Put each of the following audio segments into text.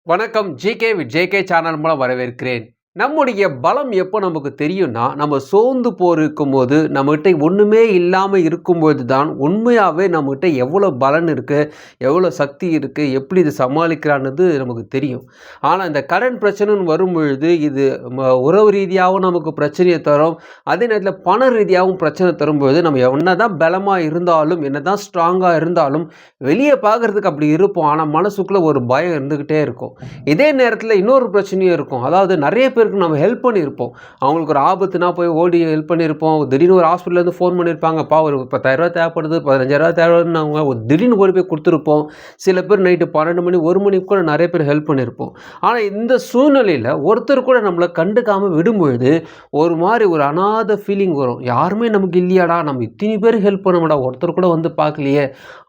வணக்கம். GK with JK channel மூலம் வரவேற்கிறேன். நம்முடைய பலம் எப்போ நமக்கு தெரியும்னா, நம்ம சோர்ந்து போயிருக்கும்போது, நம்மகிட்ட ஒண்ணுமே இல்லாம இருக்கும்போது தான் உண்மையாவே நம்மகிட்ட எவ்வளோ பலன் இருக்கு, எவ்வளோ சக்தி இருக்கு, எப்படி இத சமாளிக்கலான்றது நமக்கு தெரியும். ஆனா இந்த கடன் பிரச்சனைன்னு வரும்பொழுது, இது உறவு ரீதியாவும் நமக்கு பிரச்சனைய தரும். அதே நேரத்தில பண ரீதியாவும் பிரச்சனை தரும்பொழுது, நம்ம என்னதான் பலமா இருந்தாலும், என்னதான் ஸ்ட்ராங்கா இருந்தாலும், வெளிய பார்க்கறதுக்கு அப்படி இருப்போம். ஆனா மனசுக்குள்ள ஒரு பயம் இருந்துகிட்டே இருக்கும். இதே நேரத்தில இன்னொரு பிரச்சனையும் இருக்கும். அதாவது நெறைய பேருக்கு நம்ம ஹெல்ப் பண்ணியிருப்போம். அவங்களுக்கு ஒரு ஆபத்துனா போய் ஓடி ஹெல்ப் பண்ணியிருப்போம். திடீர்னு ஒரு ஹாஸ்பிட்டல்லேருந்து ஃபோன் பண்ணியிருப்பாங்க. அப்பா ஒரு ரூ. 10,000 தேவைப்படுது, ரூ. 15,000 தேவைப்படுதுன்னு அவங்க ஒரு திடீர்னு ஓடி போய் குடுத்துருப்போம். சில பேர் நைட்டு 12 மணி, 1 மணிக்கு கூட நெறைய பேர் ஹெல்ப் பண்ணியிருப்போம். ஆனா இந்த சூழ்நிலையில ஒருத்தர் கூட நம்மள கண்டுக்காம விடும்பொழுது, ஒரு மாரி ஒரு அநாத ஃபீலிங் வரும். யாருமே நமக்கு இல்லையாடா? நம்ம இத்தினி பேருக்கு ஹெல்ப் பண்ணோமேடா, ஒருத்தர் கூட வந்து பார்க்கலையே!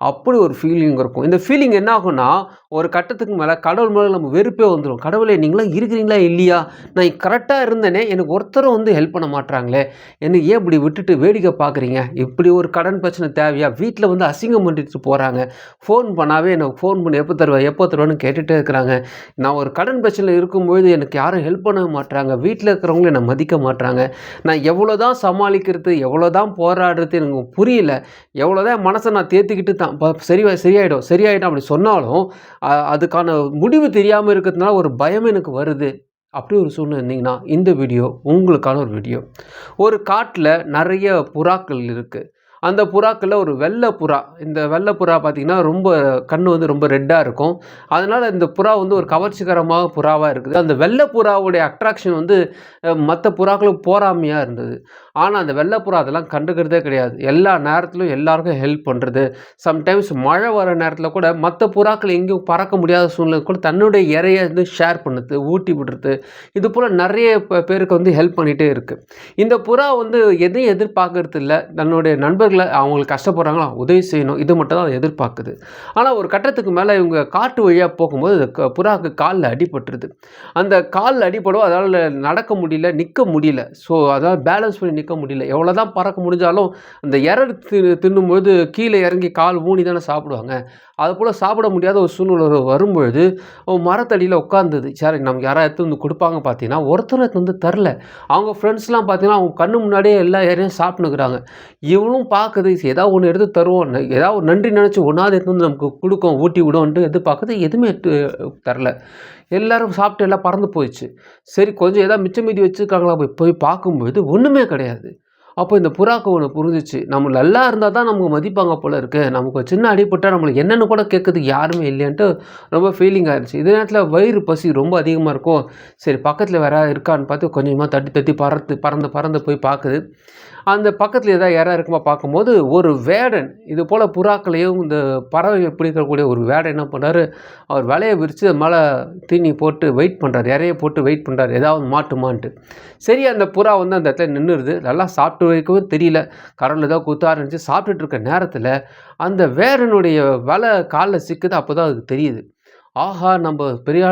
அப்படி ஒரு ஃபீலிங் இருக்கும். இந்த ஃபீலிங் என்ன ஆகும்னா, ஒரு கட்டத்துக்கு மேல கடவுள் மேல நம்ம வெறுப்பே வந்துரும். கடவுளே நீங்கலாம் இருக்கிறீங்களா? இல்லையா? நான் கரெக்ட்டா இருந்தேனே, எனக்கு ஒருத்தரும் வந்து ஹெல்ப் பண்ண மாட்றாங்களே! என்ன ஏன் இப்படி விட்டுட்டு வேடிக்கை பார்க்குறீங்க? இப்படி ஒரு கடன் பிரச்சனை தேவையா? வீட்ல வந்து அசிங்கம் பண்ணிட்டு போறாங்க. ஃபோன் பண்ணாவே எனக்கு ஃபோன் பண்ணி எப்போ தருவ? எப்போ தருவன்னு கேட்டுட்டே இருக்கிறாங்க. நான் ஒரு கடன் பிரச்சனையில இருக்கும்பொழுது எனக்கு யாரும் ஹெல்ப் பண்ண மாட்றாங்க. வீட்ல இருக்கிறவங்களும் என்ன மதிக்க மாட்றாங்க. நான் எவ்வளோதான் சமாளிக்கிறது, எவ்வளோதான் போராடுறது எனக்கு புரியல. எவ்வளோதான் என் மனச நான் தேத்திக்கிட்டு தான் சரியாயிடும், சரியாயிடும் அப்படி சொன்னாலும், அதுக்கான முடிவு தெரியாம இருக்கிறதுனால ஒரு பயம் எனக்கு வருது. அப்படி ஒரு சூழ்நிலை இருந்தீங்கன்னா, இந்த வீடியோ உங்களுக்கான ஒரு வீடியோ. ஒரு காட்டுல நெறைய புறாக்கள் இருக்கு. அந்த புறாக்கள்ல ஒரு வெள்ள புறா. இந்த வெள்ள புறா பார்த்தீங்கன்னா, ரொம்ப கண்ணு வந்து ரொம்ப ரெட்டா இருக்கும். அதனால இந்த புறா வந்து ஒரு கவர்ச்சிகரமான புறாவா இருக்குது. அந்த வெள்ள புறாவுடைய அட்ராக்ஷன் வந்து மத்த புறாக்களுக்கு போறாமையா இருந்தது. ஆனா, அந்த வெள்ள புறா அதெல்லாம் கண்டுக்கிறதே கிடையாது. எல்லா நேரத்திலும் எல்லாருக்கும் ஹெல்ப் பண்றது. சம்டைம்ஸ் மழை வர நேரத்தில கூட மத்த புறாக்கள் எங்கேயும் பறக்க முடியாத சூழ்நிலை கூட தன்னுடைய இரைய வந்து ஷேர் பண்ணுது, ஊட்டி விடுறது. இது போல நெறைய பேருக்கு வந்து ஹெல்ப் பண்ணிட்டே இருக்கு. இந்த புறா வந்து எதையும் எதிர்பார்க்கறது இல்ல. தன்னுடைய நண்பர்கள அவங்களுக்கு கஷ்டப்படுறாங்களா, உதவி செய்யணும். இது மட்டும் தான் அது எதிர்பார்க்குது. ஆனா, ஒரு கட்டத்துக்கு மேல இவங்க காட்டு வழியா போகும்போது புறாவுக்கு கால்ல அடிபட்டுருது. அந்த கால்ல அடிபடவும் அதால நடக்க முடியல, நிக்க முடியல. ஸோ, அதால பேலன்ஸ் பண்ணி நிக்க முடியல. எவ்வளோதான் பறக்க முடிஞ்சாலும், அந்த எறடு தின்னும்போது கீழ இறங்கி கால் ஊனி தானே சாப்பிடுவாங்க. அதுபோல சாப்பிட முடியாத ஒரு சூழ்நிலை வரும்பொழுது, மரத்தடியில உட்கார்ந்தது. சரி நமக்கு யாராவது எடுத்துட்டு வந்து குடுப்பாங்க பார்த்தீங்கன்னா, ஒருத்தரும் எடுத்துட்டு வந்து தரல. அவங்க ஃப்ரெண்ட்ஸ்லாம் பார்த்தீங்கன்னா, அவங்க கண்ணு முன்னாடியே எல்லா இரையும் சாப்பிட்டுன்னுக்குறாங்க. இவளும் பார்க்குது, ஏதாவது ஒண்ணு எடுத்து தருவோம். ஏதாவது ஒரு நன்றி நெனச்சு ஒண்ணாவது எடுத்துட்டு வந்து நமக்கு குடுக்கும், ஊட்டி விடும்ன்ட்டு எதிர்பார்க்குது. எதுவுமே தரல. எல்லாரும் சாப்பிட்டு எல்லாம் பறந்து போயிடுச்சு. சரி கொஞ்சம் ஏதாவது மிச்சம் மீதி வச்சிருக்காங்களா போய் பார்க்கும்பொழுது ஒண்ணுமே கிடையாது. அப்போ இந்த புறாக்கு ஒண்ணு புரிஞ்சுச்சு. நம்ம நல்லா இருந்தா தான் நமக்கு மதிப்பாங்க போல இருக்கு. நமக்கு ஒரு சின்ன அடிபட்டா நம்மளுக்கு என்னன்னு கூட கேட்கறதுக்கு யாருமே இல்லையான்ட்டு ரொம்ப ஃபீலிங் ஆயிருச்சு. இதே நேரத்தில வயிறு பசி ரொம்ப அதிகமா இருக்கும். சரி பக்கத்தில வேற யாராவது இருக்கான்னு பார்த்து கொஞ்சமா தட்டி தட்டி பறந்து பறந்து போய் பார்க்குது. அந்த பக்கத்தில ஏதாவது யாரா இருக்குமா பார்க்கும்போது, ஒரு வேடன் இது போல புறாக்களையும் இந்த பறவைய பிடிக்கக்கூடிய ஒரு வேடன் என்ன பண்ணாரு, அவர் வலைய விரிச்சு அது மேல தீனி போட்டு வெயிட் பண்றாரு. இரைய போட்டு வெயிட் பண்றாரு. ஏதாவது மாட்டுமான்ட்டு. சரி அந்த புறா வந்து அந்த இடத்துல நின்னுருது. நல்லா சாப்பிட்டு வைக்கவும் தெரியல. கடவுள் ஏதோ குத்த ஆரம்பிச்சு சாப்பிட்டுட்டு இருக்க நேரத்தில, அந்த வேடனுடைய வலை கால்ல சிக்குது. அப்பதான் அதுக்கு தெரியுது. ஆஹா! நம்ப பெரிய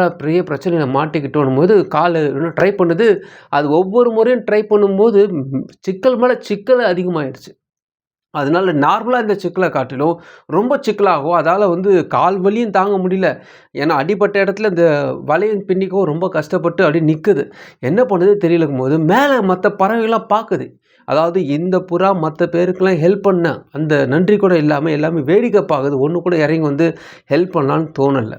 பிரச்சனையில மாட்டிக்கிட்டோன்னும்போது காலு இன்னும் ட்ரை பண்ணுது. அது ஒவ்வொரு முறையும் ட்ரை பண்ணும்போது சிக்கல் மேல சிக்கல் அதிகமாயிடுச்சு. அதனால நார்மலா இந்த சிக்கல காட்டிலும் ரொம்ப சிக்கலாகும். அதால வந்து கால் வலியும் தாங்க முடியல. ஏன்னா அடிபட்ட இடத்துல இந்த வலையும் பின்னிக்கவும் ரொம்ப கஷ்டப்பட்டு அப்படியே நிக்குது. என்ன பண்ணுது தெரியலங்கும்போது மேல மத்த பறவைகள்லாம் பாக்குது. அதாவது இந்த புறா மத்த பேருக்குலாம் ஹெல்ப் பண்ண அந்த நன்றி கூட இல்லாம எல்லாமே வேடிக்கை பாக்குது. ஒண்ணு கூட இறங்கி வந்து ஹெல்ப் பண்ணலான்னு தோணல.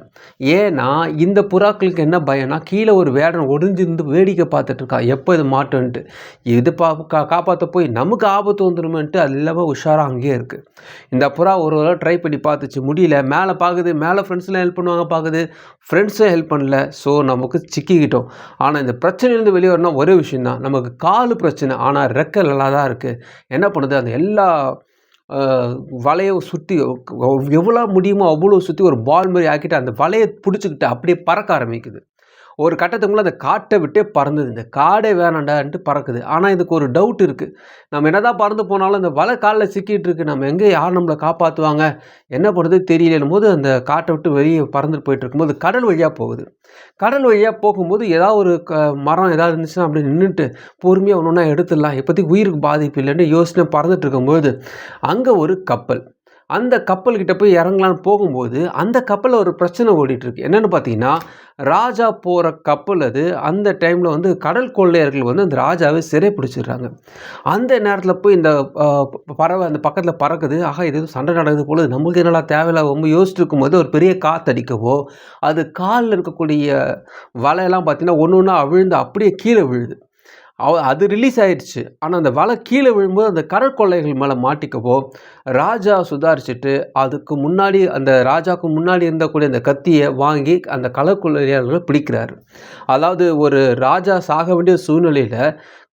ஏன்னா இந்த புறாக்களுக்கு என்ன பயம்னா, கீழ ஒரு வேடன் ஒளிஞ்சிருந்து வேடிக்கை பார்த்துட்டு இருக்கான். எப்ப இது மாட்டுன்ட்டு. இது காப்பாத்த போய் நமக்கு ஆபத்து வந்துருமேன்ட்டு அது இல்லாம உஷாரா அங்கேயே இருக்கு. இந்த புறா ஒரு தடவ ட்ரை பண்ணி பார்த்துச்சு. முடியல. மேல பாக்குது. மேல ஃப்ரெண்ட்ஸ்லாம் ஹெல்ப் பண்ணுவாங்க பாக்குது. ஃப்ரெண்ட்ஸும் ஹெல்ப் பண்ணல. ஸோ நமக்கு சிக்கிக்கிட்டோம். ஆனா இந்த பிரச்சனையிலேருந்து வெளிய வரணும்னா ஒரே விஷயம் தான். நமக்கு காலு பிரச்சனை. ஆனா ரெக்க நல்லா தான் இருக்கு. என்ன பண்ணுது அந்த எல்லா அ வலையும் சுத்தி எவ்வளோ முடியுமோ அவ்வளோ சுத்தி ஒரு பால் மாரி ஆக்கிட்டு அந்த வலைய புடிச்சுக்கிட்டு அப்படியே பறக்க ஆரம்பிக்குது. ஒரு கட்டத்துக்கு மேல அந்த காட்ட விட்டே பறந்தது. இந்த காடே வேணாண்டான்ட்டு பறக்குது. ஆனா இதுக்கு ஒரு டவுட் இருக்கு. நம்ம என்னதான் பறந்து போனாலும் இந்த வலை கால்ல சிக்கிட்டு இருக்கு. நம்ம எங்க யார் நம்மள காப்பாத்துவாங்க? என்ன பண்ணுறது தெரியலன்னும்போது அந்த காட்ட விட்டு வெளிய பறந்துட்டு போயிட்டு இருக்கும்போது கடல் வழியா போகுது. கடல் வழியா போகும்போது ஏதாவது ஒரு மரம் ஏதாவது இருந்துச்சுன்னா அப்படியே நின்னுட்டு பொறுமையா ஒண்ணொண்ணா எடுத்துடலாம். இப்போதைக்கு உயிருக்கு பாதிப்பு இல்லைன்னு யோசனை பறந்துட்டு இருக்கும்போது அங்க ஒரு கப்பல். அந்த கப்பல் கிட்ட போய் இறங்கலான்னு போகும்போது, அந்த கப்பல்ல ஒரு பிரச்சனை ஓடிட்டு இருக்கு. என்னன்னு பார்த்தீங்கன்னா, ராஜா போகிற கப்பல் அது. அந்த டைமில் வந்து கடல் கொள்ளையர்கள் வந்து அந்த ராஜாவை சிறை பிடிச்சிடுறாங்க. அந்த நேரத்தில் போய் இந்த பறவை அந்த பக்கத்தில் பறக்குது. ஆகா, இது எதுவும் சண்டை நடக்குது போல, நம்மளுக்கு என்னடா தேவையில்ல ரொம்ப யோசிச்சுட்டு இருக்கும்போது ஒரு பெரிய காற்றடிக்கவோ அது காலில் இருக்கக்கூடிய வலையெல்லாம் பார்த்தீங்கன்னா ஒன்று ஒன்றா அவிழ்ந்து அப்படியே கீழே விழுது. அது ரிலீஸ் ஆயிடுச்சு. ஆனால் அந்த வலை கீழே விழும்போது அந்த கடற்கொள்ளைகள் மேலே மாட்டிக்கவோ ராஜா சுதாரிச்சுட்டு அதுக்கு முன்னாடி அந்த ராஜாவுக்கு முன்னாடி இருந்தக்கூடிய அந்த கத்தியை வாங்கி அந்த கடற்கொள்ளையர்களை பிடிக்கிறாரு. அதாவது ஒரு ராஜா சாக வேண்டிய சூழ்நிலையில்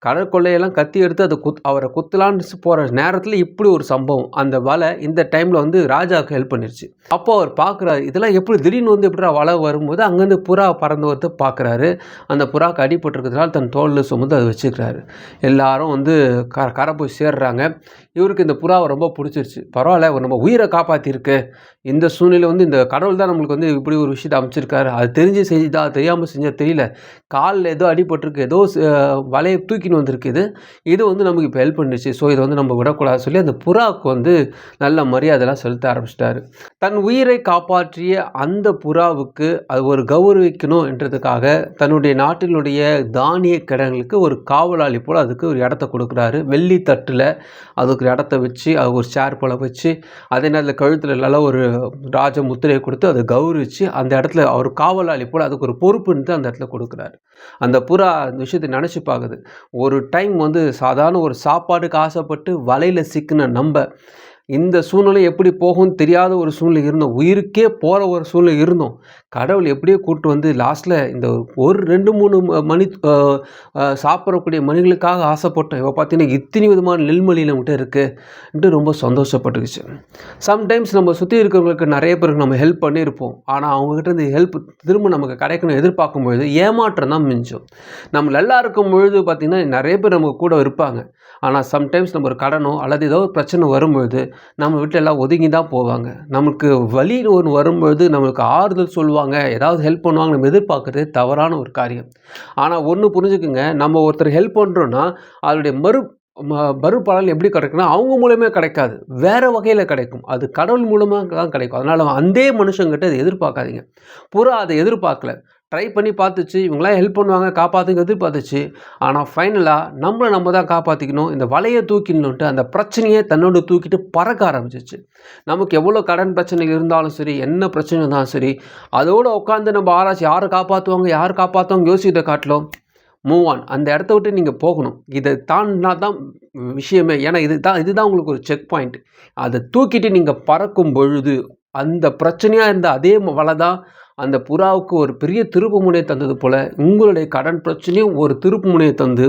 கடற்கொள்ளையெல்லாம் கத்தி எடுத்து அதை அவரை குத்தலான்னு போகிற நேரத்தில் இப்படி ஒரு சம்பவம். அந்த வலை இந்த டைமில் வந்து ராஜாவுக்கு ஹெல்ப் பண்ணிருச்சு. அப்போ அவர் பார்க்குறாரு, இதெல்லாம் எப்படி திடீர்னு வந்து எப்படி வலை வரும்போது அங்கேருந்து புறா பறந்து வரது பார்க்குறாரு. அந்த புறாவுக்கு அடிபட்டிருக்கிறதுனால தன் தோளில் சுமந்து அதை வச்சுக்கிறாரு. எல்லாரும் வந்து கரை போய் சேர்றாங்க. இவருக்கு இந்த புறாவை ரொம்ப பிடிச்சிருச்சு. பரவாயில்ல, நம்ம உயிரை காப்பாற்றிருக்கு. இந்த சூழ்நிலை வந்து இந்த கடவுள் தான் நம்மளுக்கு வந்து இப்படி ஒரு விஷயத்தை அமைச்சிருக்காரு. அது தெரிஞ்சு செஞ்சுதா தெரியாமல் செஞ்சா தெரியல. காலில் ஏதோ அடிபட்டிருக்கு, ஏதோ வலையை தூக்கின்னு வந்திருக்கு. இது வந்து நமக்கு இப்போ ஹெல்ப் பண்ணிடுச்சு. ஸோ இதை வந்து நம்ம விடக்கூடாது சொல்லி அந்த புறாவுக்கு வந்து நல்ல மரியாதைலாம் செலுத்த ஆரம்பிச்சிட்டாரு. தன் உயிரை காப்பாற்றிய அந்த புறாவுக்கு அது ஒரு கௌரவிக்கணும் என்றதுக்காக தன்னுடைய நாட்டினுடைய தானிய கிடங்களுக்கு ஒரு காவலாளி போல் அதுக்கு ஒரு இடத்த கொடுக்குறாரு. வெள்ளி தட்டில் அதுக்கு ஒரு இடத்த வச்சு அது ஒரு சேர் போல் வச்சு அதே நேரத்தில் கழுத்தில் நல்லா ஒரு ராஜ முத்திரையை கொடுத்து அதை கௌரவிச்சு அந்த இடத்துல அவர் காவலாளி போல் அதுக்கு ஒரு பொறுப்புன்ட்டு அந்த இடத்துல கொடுக்குறாரு. அந்த புறா அந்த விஷயத்தை நினச்சி பார்க்குது. ஒரு டைம் வந்து சாதாரண ஒரு சாப்பாடுக்கு ஆசைப்பட்டு வலையில் சிக்கின நம்ம இந்த சூழ்நிலை எப்படி போகும்னு தெரியாத ஒரு சூழ்நிலை இருந்தோம். உயிருக்கே போகிற ஒரு சூழ்நிலை இருந்தோம். கடவுள் எப்படியோ கூப்பிட்டு வந்து லாஸ்ட்டில் இந்த ஒரு 2-3 மணி சாப்பிடக்கூடிய மணிகளுக்காக ஆசைப்பட்டோம். இப்போ பார்த்தீங்கன்னா இத்தனை விதமான நெல்மொழி நம்மகிட்ட இருக்குன்ட்டு ரொம்ப சந்தோஷப்பட்டுக்குச்சு. சம்டைம்ஸ் நம்ம சுற்றி இருக்கிறவங்களுக்கு நிறைய பேருக்கு நம்ம ஹெல்ப் பண்ணியிருப்போம். ஆனால் அவங்ககிட்ட இந்த ஹெல்ப் திரும்ப நமக்கு கிடைக்கணும் எதிர்பார்க்கும் பொழுது ஏமாற்றம் தான் மிஞ்சும். நம்ம நல்லா இருக்கும் பொழுது பார்த்திங்கன்னா நிறைய பேர் நமக்கு கூட இருப்பாங்க. ஆனால் சம்டைம்ஸ் நம்ம ஒரு கடனோ அல்லது ஏதோ ஒரு பிரச்சனை வரும்பொழுது நம்ம வீட்டில் எல்லாம் ஒதுங்கி தான் போவாங்க. நமக்கு வலி ஒன்று வரும்பொழுது நம்மளுக்கு ஆறுதல் சொல்லுவாங்க, ஏதாவது ஹெல்ப் பண்ணுவாங்க. நம்ம எதிர்பார்க்குறது தவறான ஒரு காரியம். ஆனால் ஒன்று புரிஞ்சுக்குங்க, நம்ம ஒருத்தர் ஹெல்ப் பண்ணுறோன்னா அதனுடைய மறுபலன் எப்படி கிடைக்குன்னா அவங்க மூலமே கிடைக்காது, வேறு வகையில் கிடைக்கும். அது கடவுள் மூலமாக தான் கிடைக்கும். அதனால் அந்த மனுஷங்கிட்ட அதை எதிர்பார்க்காதீங்க. புறா அதை எதிர்பார்க்கல, ட்ரை பண்ணி பார்த்துச்சு. இவங்களாம் ஹெல்ப் பண்ணுவாங்க, காப்பாற்றுங்க எதிர்பார்த்துச்சு. ஆனால் ஃபைனலாக நம்ம தான் காப்பாற்றிக்கணும், இந்த வலையை தூக்கிடணுன்ட்டு அந்த பிரச்சனையை தன்னோடு தூக்கிட்டு பறக்க ஆரம்பிச்சிச்சு. நமக்கு எவ்வளோ கடன் பிரச்சனை இருந்தாலும் சரி, என்ன பிரச்சனை இருந்தாலும் சரி, அதோடு உட்காந்து நம்ம ஆராய்ச்சி யாரை காப்பாற்றுவாங்க யோசிக்கிறத காட்டிலும் மூவ் ஆன். அந்த இடத்த விட்டு நீங்கள் போகணும். இதை தாண்டினா தான் விஷயமே. ஏன்னா இதுதான் உங்களுக்கு ஒரு செக் பாயிண்ட். அதை தூக்கிட்டு நீங்கள் பறக்கும் பொழுது அந்த பிரச்சனையாக இருந்த அதே வலை தான் அந்த புறாவுக்கு ஒரு பெரிய திருப்பு முனையை தந்தது போல் உங்களுடைய கடன் பிரச்சனையும் ஒரு திருப்பு முனையை தந்து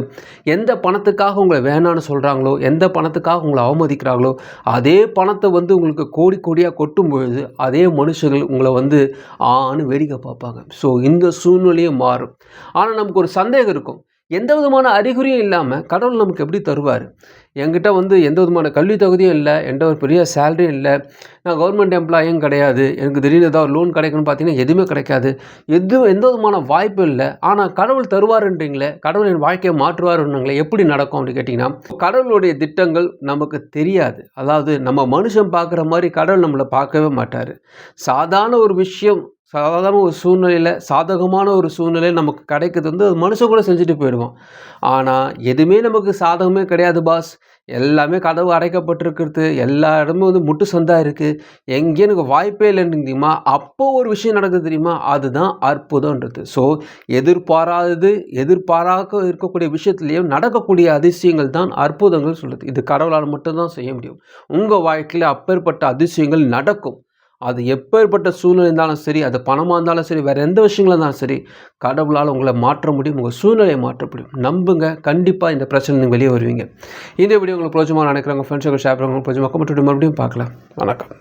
எந்த பணத்துக்காக உங்களை வேணான்னு சொல்கிறாங்களோ, எந்த பணத்துக்காக உங்களை அவமதிக்கிறாங்களோ அதே பணத்தை வந்து உங்களுக்கு கோடி கோடியாக கொட்டும் பொழுது அதே மனுஷர்கள் உங்களை வந்து ஆன்னு வேடிக்கை பார்ப்பாங்க. ஸோ இந்த சூழ்நிலையும் மாறும். ஆனால் நமக்கு ஒரு சந்தேகம் இருக்கும், எந்த விதமான அறிகுறியும் இல்லாமல் கடவுள் நமக்கு எப்படி தருவார்? என்கிட்ட வந்து எந்த விதமான கல்வி தகுதியும் இல்லை, என்கிட்ட ஒரு பெரிய சேலரியும் இல்லை, நான் கவர்மெண்ட் எம்ப்ளாயும் கிடையாது, எனக்கு திடீர்னு ஏதாவது லோன் கிடைக்கணும்னு பார்த்தீங்கன்னா எதுவுமே கிடைக்காது, எந்த விதமான வாய்ப்பும் இல்லை. ஆனால் கடவுள் தருவாருன்றீங்களே, கடவுள் என் வாழ்க்கையை மாற்றுவாருன்றீங்களே, எப்படி நடக்கும் அப்படின்னு கேட்டிங்கன்னா கடவுளுடைய திட்டங்கள் நமக்கு தெரியாது. அதாவது நம்ம மனுஷன் பார்க்குற மாதிரி கடவுள் நம்மளை பார்க்கவே மாட்டார். சாதாரண ஒரு விஷயம், சாதாரண ஒரு சூழ்நிலையில், சாதகமான ஒரு சூழ்நிலையில் நமக்கு கிடைக்கிறது வந்து அது மனுஷன் கூட செஞ்சுட்டு போயிடுவோம். ஆனால் எதுவுமே நமக்கு சாதகமே கிடையாது பாஸ், எல்லாமே கதவு அடைக்கப்பட்டிருக்கிறது, எல்லா இடமும் வந்து முட்டு சந்தாக இருக்குது, எங்கேயும் எனக்கு வாய்ப்பே இல்லைன்னு தெரியுமா, அப்போ ஒரு விஷயம் நடக்குது தெரியுமா, அதுதான் அற்புதன்றது. ஸோ எதிர்பாராக இருக்கக்கூடிய விஷயத்துலேயும் நடக்கக்கூடிய அதிசயங்கள் தான் அற்புதங்கள் சொல்லுது. இது கடவுளால் மட்டும்தான் செய்ய முடியும். உங்கள் வாழ்க்கையில் அப்பேற்பட்ட அதிசயங்கள் நடக்கும். அது எப்பேற்பட்ட சூழ்நிலை இருந்தாலும் சரி, அது பணமாக இருந்தாலும் சரி, வேறு எந்த விஷயங்களாக இருந்தாலும் சரி, கடவுளால் உங்களை மாற்ற முடியும், உங்கள் சூழ்நிலையை மாற்ற முடியும். நம்புங்க, கண்டிப்பாக இந்த பிரச்சனை நீங்கள் வெளியே வருவீங்க. இந்த வீடியோ உங்களுக்கு பிரோஜனமாக நினைக்கிறவங்க ஃப்ரெண்ட்ஸுக்கு ஷேர் பண்ணுங்க. பிரோஜனமாக மறுபடியும் பார்க்கலாம். வணக்கம்.